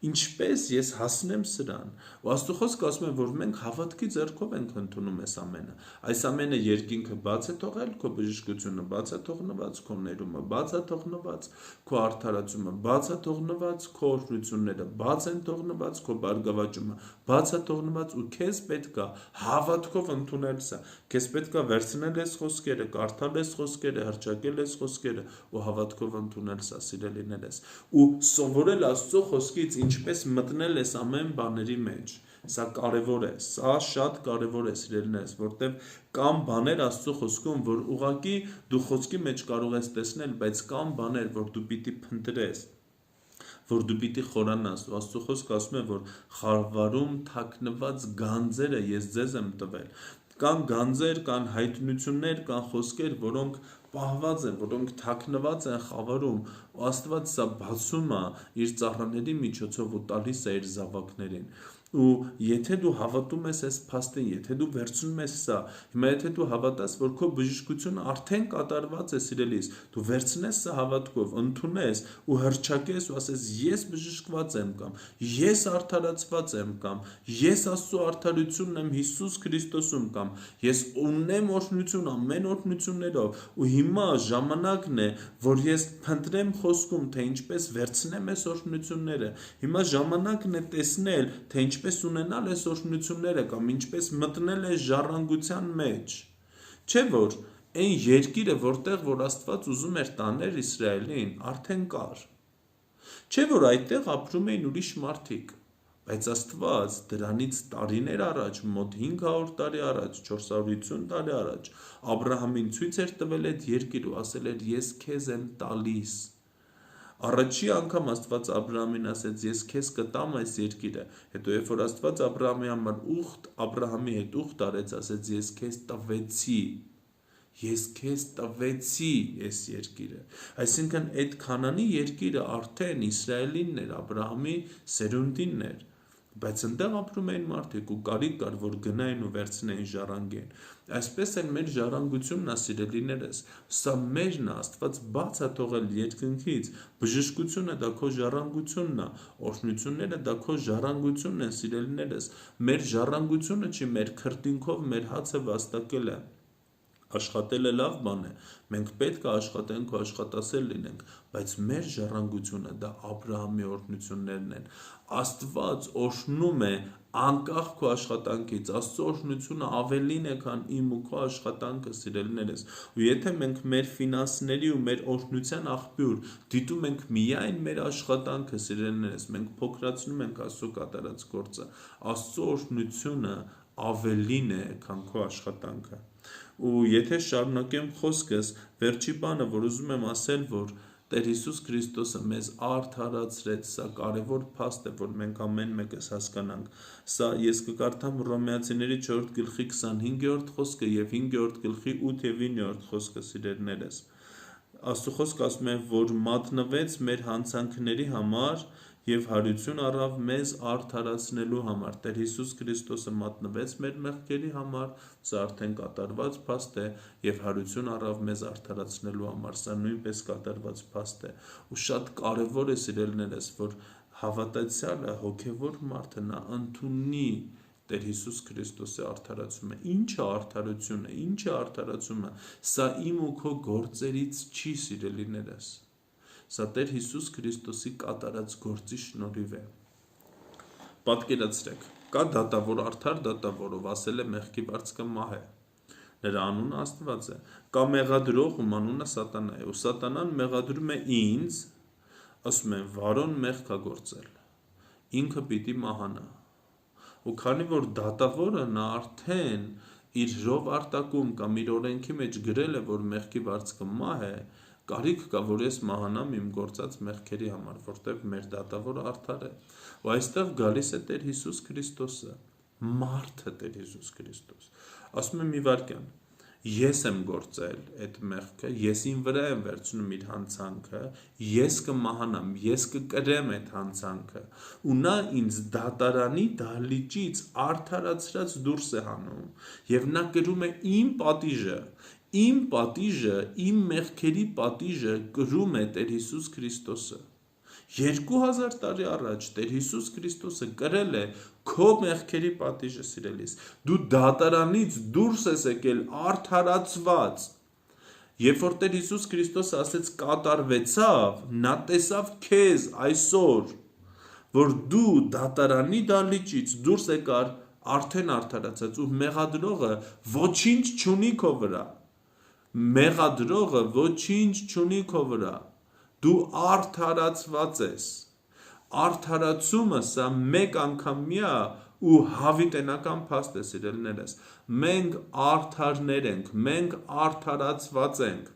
S1: ինչպես ես հասնեմ սրան, ու Աստծո խոսքը ասում է, որ մենք հավատքի ձեռքով ենք ընդունում այս ամենը, այս ամենը երկինքը բաց է թողել, քո բժշկությունը բաց է թողնված, քո ներումը բաց է թողնված, քո արդարացումը բաց է թողնված, քո օրհնությունները բաց են թողնված, քո բարգավաճումը բաց է թողնված, ու քեզ պետք է հավատքով ընդունել սա, քեզ պետք է վերցնել այս խոսքերը, կարդալ այս խոսքերը, հռչակել այս խոսքերը ու հավատքով ընդունել սա, սիրելիներս, ու սովորել Աստծո խոսքից ինչպես մտնել այս ամեն բաների մեջ, սա կարևոր է, սա շատ կարևոր է, սիրելիներս, որտեղ կան բաներ Աստծո խոսքում, որ ուղղակի դու խոսքի մեջ կարող ես տեսնել, բայց կան բաներ, որ դու պիտի փնտրես, որ դու պիտի խորանաս, ու Աստծո խոսքը ասում է, որ խարվարում թաքնված գանձերը ես ձեզ եմ տվել, կան գանձեր, կան հայտնություններ, կան խոսքեր, որոնք պահված են, որոնք թաքնված են խավարում, ու Աստված սա բացում է իր ծառաների միջոցով ու տալիս է իր զավակներին, Ու եթե դու հավատում ես այս փաստին, եթե դու վերցնում ես սա, հիմա եթե դու հավատաս, որ քո բժշկությունը արդեն կատարված է, սիրելիս, դու վերցնես սա հավատքով, ընդունես ու հռչակես ու ասես ես բժշկված եմ կամ ես արդարացված եմ կամ ես Աստծո արդարությունն եմ Հիսուս Քրիստոսում կամ ես ունեմ օրհնություն ամեն օրհնություններով ու հիմա ժամանակն է, որ ես փնտրեմ խոսքում, թե ինչպես վերցնեմ այս օրհնությունները, հիմա ժամանակն է տեսնել, թե ինչպես ունենալ այս օրհնությունները կամ ինչպես մտնել այս ժառանգության մեջ, չէ՞ որ այն երկիրը, որ Աստված ուզում էր տաներ Իսրայելին, արդեն կար, չէ՞ որ այդտեղ ապրում էին ուրիշ մարդիկ, բայց Աստված դրանից տարիներ առաջ, մոտ 500 տարի առաջ, 450 տարի առաջ, Աբրահամին ցույց էր տվել այդ երկիրը ու ասել էր ես քեզ եմ տալիս։ Առաջի անգամ Աստված Աբրահամին ասեց ես քեզ կտամ այս երկիրը, հետո երբ որ Աստված Աբրահամի համար Աբրահամի հետ ուխտ արեց, ասեց ես քեզ տվեցի այս երկիրը, այսինքն այդ Քանանի երկիրը արդեն Իսրայելինն էր, Աբրահամի սերունդինն էր, բայց ընդեղ ապրում էին մարդիկ ու կարիք կար, որ գնային ու վերցնեին ժառանգեն, այսպես էլ մեր ժառանգությունն է, սիրելիներս, սա մերն է, Աստված բաց է թողել երկնքից, բժշկությունը դա քո ժառանգությունն է, օրհնությունները դա քո ժառանգությունն են, սիրելիներս, մեր ժառանգությունը չի մեր քրտինքով մեր հացը վաստակելը, աշխատելը լավ բան է, մենք պետք է աշխատենք ու աշխատասեր լինենք, բայց մեր ժառանգությունը դա Աբրահամի օրհնություններն են, Աստված օրհնում է անկախ քո աշխատանքից, Աստծո օրհնությունը ավելին է, քան իմ ու քո աշխատանքը, սիրելիներս, ու եթե մենք մեր ֆինանսների ու մեր օրհնության աղբյուր դիտում ենք միայն մեր աշխատանքը, սիրելիներս, մենք փոքրացնում ենք Աստծո կատարած գործը, Աստծո օրհնությունը ավելին է, քան քո աշխատանքը։ Ու եթե շարունակեմ խոսքս, վերջի բանը, որ ուզում եմ ասել, որ Տեր Հիսուս Քրիստոսը մեզ արդարացրեց, սա կարևոր փաստ է, որ մենք ամեն մեկս հասկանանք, սա ես կկարդամ Հռոմեացիների 4 գլխի 25-րդ խոսքը և 5-րդ գլխի 8 և 9-րդ խոսքը, սիրելիներս, Աստծո խոսքը ասում է, որ մատնվեց մեր հանցանքների համար և հարություն առավ մեզ արդարացնելու համար, Տեր Հիսուս Քրիստոսը մատնվեց մեր մեղքերի համար, սա արդեն կատարված փաստ է և հարություն առավ մեզ արդարացնելու համար, սա նույնպես կատարված փաստ է, ու շատ կարևոր է, սիրելիներս, որ հավատացյալը, հոգևոր մարդը նա ընդունի Տեր Հիսուս Քրիստոսի արդարացումը, ինչ է արդարությունը, ինչ է արդարացումը, սա իմ ու քո գործերից չի, սիրելիներս, սա Տեր Հիսուս Քրիստոսի կատարած գործի շնորհիվ է։ Պատկերացրեք, կա դատավոր, արդար դատավոր, ով ասել է մեղքի վարձքը մահ է, նրա անունը Աստված է, կա մեղադրող, ում անունը Սատանա է, ու Սատանան մեղադրում է ինձ, ասում է վարոն մեղք ա գործել, ինքը պիտի մահանա, ու քանի որ դատավորը նա արդեն իր հրովարտակում կամ իր օրենքի մեջ գրել է, որ մեղքի վարձքը մահ է, կարիք կա, որ ես մահանամ իմ գործած մեղքերի համար, որտեղ մեր դատավորը արդար է, ու այստեղ գալիս է Տեր Հիսուս Քրիստոսը, մարդը Տեր Հիսուս Քրիստոս, ասում է մի վարքյան, ես եմ գործել այդ մեղքը, ես իմ վրա եմ վերցնում իր հանցանքը, ես կմահանամ, ես կկրեմ այդ հանցանքը, ու նա ինձ դատարանի դահլիճից արդարացրած դուրս է հանում, և նա կրում է իմ պատիժը, իմ մեղքերի պատիժը կրում է Տեր Հիսուս Քրիստոսը, 2000 տարի առաջ Տեր Հիսուս Քրիստոսը կրել է քո մեղքերի պատիժը, սիրելիս, դու դատարանից դուրս ես եկել արդարացված, երբ որ Տեր Հիսուս Քրիստոսը ասեց կատարվեցավ, նա տեսավ քեզ այսօր, որ դու դատարանի դահլիճից դուրս եկար արդեն արդարացած, ու մեղադրողը ոչինչ չունի քո վրա, դու արդարացված ես, արդարացումը սա մեկ անգամյա ու հավիտենական փաստ է, սիրելիներս, մենք արդարներ ենք, մենք արդարացված ենք,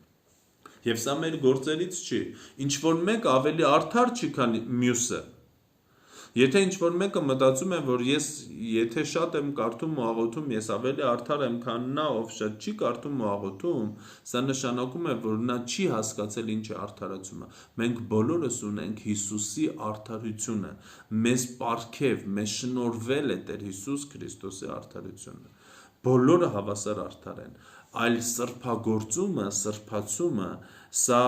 S1: և սա մեր գործերից չի, ինչ որ մեկ ավելի արդար չի, քան մյուսը, Եթե ինչ-որ մեկը մտածում է, որ ես եթե շատ եմ կարդում ու աղոթում, ես ավելի արդար եմ, քան նա, ով շատ չի կարդում ու աղոթում, սա նշանակում է, որ նա չի հասկացել ինչ է արդարացումը։ Մենք բոլորս ունենք Հիսուսի արդարությունը, մեզ պարգև, մեզ շնորհվել է Տեր Հիսուս Քրիստոսի արդարությունը։ Բոլորը հավասար արդար են, այլ սրբագործումը, սրբացումը, սա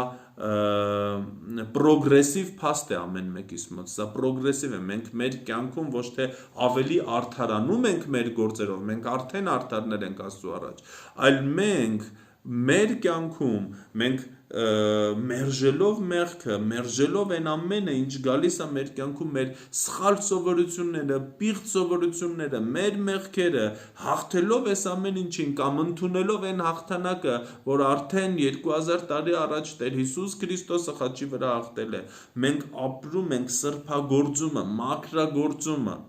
S1: պրոգրեսիվ փաստ է ամեն մեկիս մոտ, սա պրոգրեսիվ է, մենք մեր կյանքում ոչ թե ավելի արդարանում ենք մեր գործերով, մենք արդեն արդարներ ենք Աստծու առաջ, այլ մենք մեր կյանքում մենք մերժելով մեղքը, մերժելով այն ամենը, ինչ գալիս է մեր կյանքում, մեր սխալ սովորությունները, պիղծ սովորությունները, մեր մեղքերը, հաղթելով այս ամեն ինչին կամ ընդունելով այն հաղթանակը, որ արդեն 2000 տարի առաջ Տեր Հիսուս Քրիստոսը խաչի վրա հաղթել է, մենք ապրում ենք սրբագործումը, մաքրագործումը։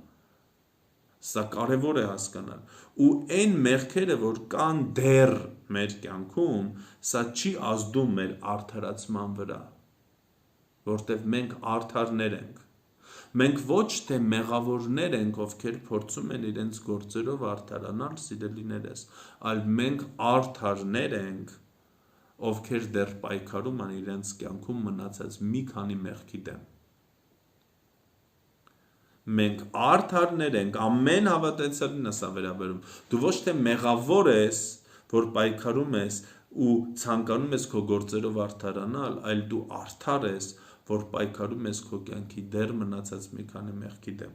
S1: Սա կարևոր է հասկանալ, ու այն մեղքերը, որ կան դեռ մեր կյանքում, սա չի ազդում մեր արդարացման վրա, որտև մենք արդարներ ենք։ Մենք ոչ թե մեղավորներ ենք, ովքեր փորձում են իրենց գործերով արդարանալ, սիրելիներս, այլ մենք արդարներ ենք, ովքեր դեռ պայքարում են իրենց կյանքում մնացած մի քանի մեղքի դեմ։ Մենք արդարներ ենք, ամեն հավատացյալին է սա վերաբերում։ Դու ոչ թե մեղավոր ես, որ պայքարում ես ու ցանկանում ես քո գործերով արդարանալ, այլ դու արդար ես, որ պայքարում ես քո կյանքի դեռ մնացած մի քանի մեղքի դեմ։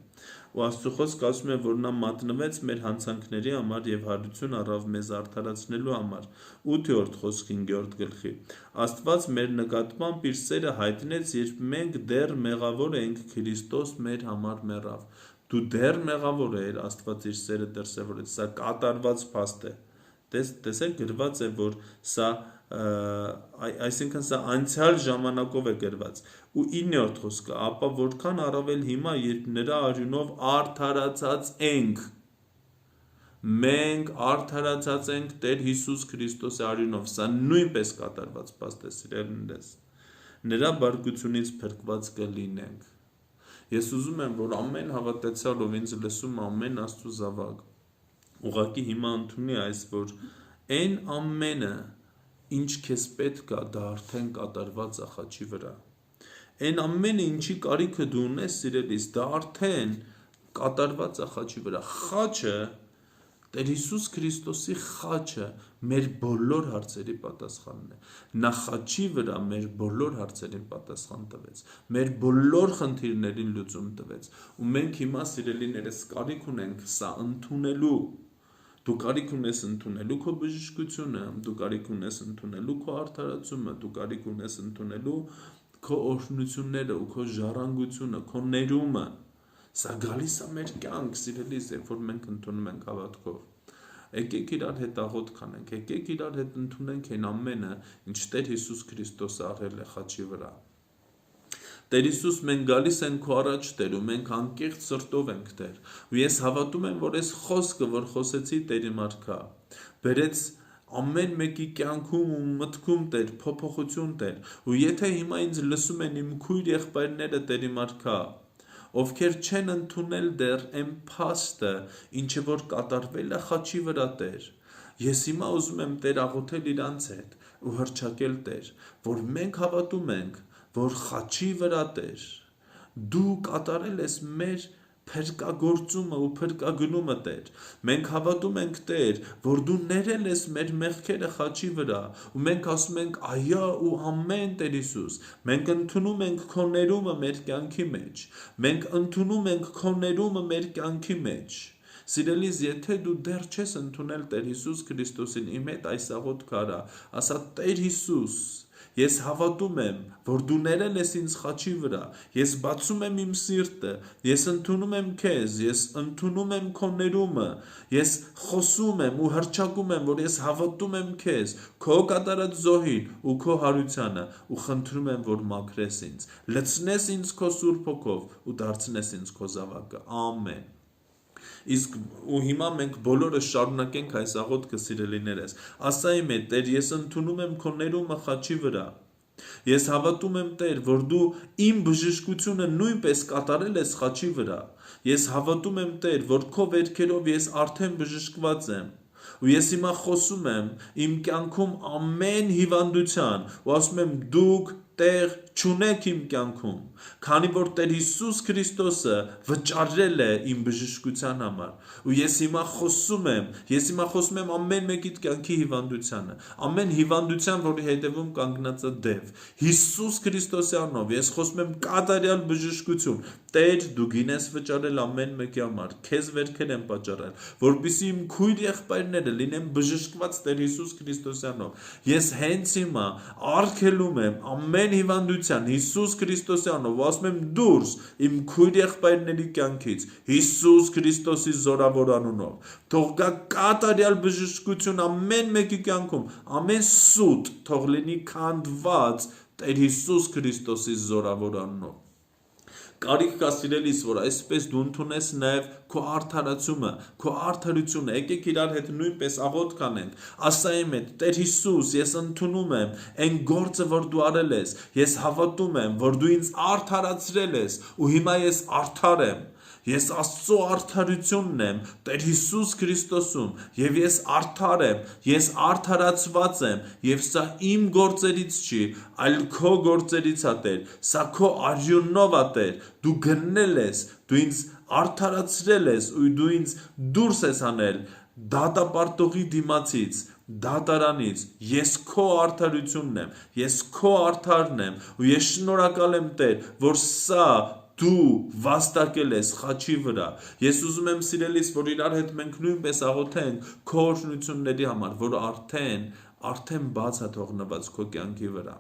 S1: Ու Աստծո խոսքը ասում է, որ նա մատնվեց մեր հանցանքների համար եւ հարություն առավ մեզ արդարացնելու համար։ 8-րդ խոսք 5-րդ գլխի։ Աստված մեր նկատմամբ իր սերը հայտնեց, երբ մենք դեռ մեղավոր էինք, Քրիստոս մեր համար մեռավ։ Դու դեռ մեղավոր ես, Աստված իր սերը դրսևորեց, սա կատարված փաստ է։ Տեսեք, գրված է, որ սա այսինքն սա անցյալ ժամանակով է գրված։ Ու 9-րդ խոսքը, ապա որքան առավել հիմա, երբ նրա արյունով արդարացած ենք, մենք արդարացած ենք Տեր Հիսուս Քրիստոսի արյունով, սա նույնպես կատարված փաստ է, սիրելիներս, նրա բարկությունից փրկված կլինենք։ Ես ուզում եմ, որ ամեն հավատացյալ, ով ինձ լսում, ամեն Աստծո զավակ, ուղղակի հիմա ընդունի այս, որ այն ամենը, ինչ քեզ պետք է, դա արդեն կատարված է խաչի վրա։ Այն ամենը, ինչի կարիքը դու ունես, սիրելիս, դա արդեն կատարված է խաչի վրա։ Խաչը, Տեր Հիսուս Քրիստոսի խաչը մեր բոլոր հարցերի պատասխանն է։ Նա խաչի վրա մեր բոլոր հարցերին պատասխան տվեց, մեր բոլոր խնդիրներին լուծում տվեց։ Ու մենք հիմա, սիրելիներս, կարիք ունենք սա ընդունելու։ Դու կարիք ունես ընդունելու քո բժշկությունը, դու կարիք ունես ընդունելու քո արդարացումը, դու կարիք ունես ընդունելու քո օրհնությունները ու քո ժառանգությունը, քո ներումը։ Սա գալիս է մեր կյանք, սիրելիս, երբ որ մենք ընդունում ենք հավատքով։ Եկեք իրար հետ աղոթք անենք, եկեք իրար հետ ընդունենք այն ամենը, ինչ Տեր Հիսուս Քրիստոսը արել է խաչի վրա։ Տեր Հիսուս, մենք գալիս ենք քո առաջ, Տեր, ու մենք անկեղծ սրտով ենք, Տեր։ Ու ես հավատում եմ, որ այս խոսքը, որ խոսեցի Տերի մարքա, բերեց ամեն մեկի կյանքում ու մտքում, Տեր, փոփոխություն, Տեր։ Ու եթե հիմա ինձ լսում են իմ քույր եղբայրները, Տերի մարքա, ովքեր չեն ընդունել դեռ այն փաստը, ինչը որ կատարվել է խաչի վրա, Տեր, ես հիմա ուզում եմ, Տեր, աղոթել իրանց հետ ու հռչակել, Տեր, որ մենք հավատում ենք, որ խաչի վրա, Տեր, դու կատարել ես մեր փրկագործումը ու փրկագնումը, Տեր։ Մենք հավատում ենք, Տեր, որ դու ներել ես մեր մեղքերը խաչի վրա, ու մենք ասում ենք այո ու ամեն, Տեր Հիսուս։ Մենք ընդունում ենք քո ներումը մեր կյանքի մեջ։ Մենք ընդունում ենք քո ներումը մեր կյանքի մեջ։ Սիրելիս, եթե դու դեռ չես ընդունել Տեր Հիսուս Քրիստոսին, իմ հետ այս աղոթքը արա, ասա Տեր Հիսուս, ես հավատում եմ, որ դու ներել ես ինձ խաչի վրա, ես բացում եմ իմ սիրտը, ես ընդունում եմ քեզ, ես ընդունում եմ քո ներումը, ես խոսում եմ ու հռչակում եմ, որ ես հավատում եմ քեզ, քո կատարած զոհին ու քո հարությանը, ու խնդրում եմ, որ մաքրես ինձ, լցնես ինձ քո Սուրբ Հոգով ու դարձնես ինձ քո զավակը։ Ամեն։ Իսկ ու հիմա մենք բոլորը շարունակենք այս աղոթքը, սիրելիներս։ Ասա իմ հետ, Տեր, ես ընդունում եմ քո ներումը խաչի վրա։ Ես հավատում եմ Տեր, որ դու իմ բժշկությունը նույնպես կատարել ես խաչի վրա։ Ես հավատում եմ Տեր, որ քո վերքերով ես արդեն բժշկված եմ։ Ու ես հիմա խոսում եմ իմ կյանքում ամեն հիվանդության ու ասում եմ դուք տեղ չունեք իմ կյանքում, քանի որ Տեր Հիսուս Քրիստոսը վճարել է իմ բժշկության համար։ Ու ես հիմա խոսում եմ ամեն մեկի կյանքի հիվանդությանը, ամեն հիվանդության, որի հետևում կանգնած է դև։ Հիսուս Քրիստոսի անունով ես խոսում եմ կատարյալ բժշկություն։ Տեր, դու գինես վճարել ամեն մեկի համար, քեզ վերքեր եմ պատճառել, որպեսզի իմ քույր եղբայրները լինեն բժշկված Տեր Հիսուս Քրիստոսի անունով։ Ես հենց հիմա արգելում եմ ամեն հիվանդության Հիսուս Քրիստոսի անունով, ասում եմ դուրս իմ քույր եղբայրների կյանքից Հիսուս Քրիստոսի զորավոր անունով։ Թող գա կատարյալ բժշկություն ամեն մեկի կյանքում, ամեն սուտ թող լինի քանդված Տեր Հիսուս Քրիստոսի զորավոր անունով։ Կարիք կա սիրելիս, որ այսպես դու ընդունես նաև քո արդարացումը, քո արդարությունը։ Եկեք իրար հետ նույնպես աղոթք անենք։ Ասա իմ հետ, Տեր Հիսուս, ես ընդունում եմ այն գործը, որ դու արել ես։ Ես հավատում եմ, որ դու ինձ արդարացրել ես, ու հիմա ես արդար եմ։ Ես Աստծո արդարությունն եմ Տեր Հիսուս Քրիստոսում, եւ ես արդար եմ, ես արդարացված եմ, եւ սա իմ գործերից չի, այլ քո գործերից է Տեր, սա քո արյունով է Տեր, դու գնել ես, դու ինձ արդարացրել ես, ու դու ինձ դուրս ես անել դատապարտողի դիմացից, դատարանից, ես քո արդարությունն եմ, ես քո արդարն եմ, ու ես շնորհակալ եմ Տեր, որ սա դու վաստակել ես խաչի վրա։ Ես ուզում եմ սիրելիս, որ իրար հետ մենք նույնպես աղոթենք քո օրհնությունների համար, որ արդեն բաց է թողնված քո կյանքի վրա։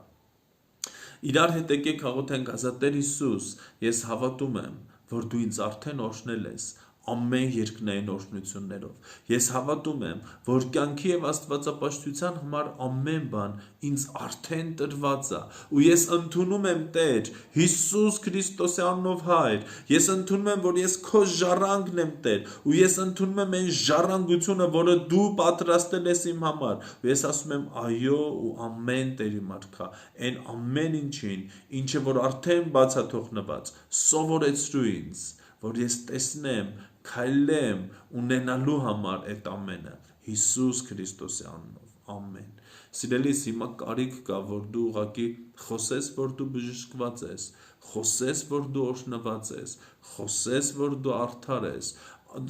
S1: Իրար հետ եկեք աղոթենք, ասա Տեր Հիսուս, ես հավատում եմ, որ դու ինձ արդեն օրհնել ես ամեն երկնային օրհնություններով։ Ես հավատում եմ, որ կյանքի եւ աստվածապաշտության համար ամեն բան ինձ արդեն տրված է, ու ես ընդունում եմ Տեր Հիսուս Քրիստոսի անունով Հայր։ Ես ընդունում եմ, որ ես քո ժառանգն եմ Տեր, ու ես ընդունում եմ այն ժառանգությունը, որը դու պատրաստել ես իմ համար։ Ու ես ասում եմ այո ու ամեն Տերի մարդկա, այն ամեն ինչին, ինչը որ արդեն բաց է թողնված, սովորեցրու ինձ, որ ես տեսնեմ, քայլեմ ունենալու համար այդ ամենը Հիսուս Քրիստոսի անունով։ Ամեն։ Սիրելիս, հիմա կարիք կա, որ դու ուղղակի խոսես, որ դու բժշկված ես, խոսես, որ դու օրհնված ես, խոսես, որ դու արդար ես։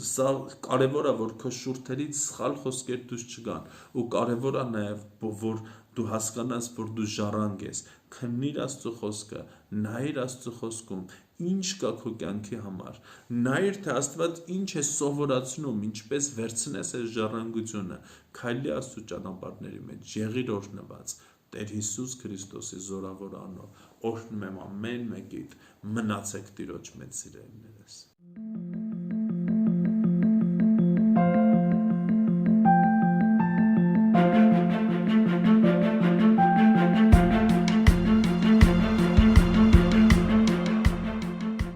S1: Սա կարևոր է, որ քո շուրթերից սխալ խոսքեր դուրս չգան, ու կարևոր է նաև, որ դու հասկանաս, որ դու ժառանգ ես։ Քննիր Աստծո խոսքը, նայիր Աստծո խոսքում, ինչ կա քո կյանքի համար։ Նայիր, թե Աստված ինչ է սովորացնում, ինչպես վերցնես այս ժառանգությունը, քայլի Աստծո ճանապարհների մեջ, եղիր օրհնված Տեր Հիսուս Քրիստոսի զորավոր անունով։ Օրհնում եմ ամեն մեկիդ, մնացեք Տիրոջ մեծ սիրելիներ։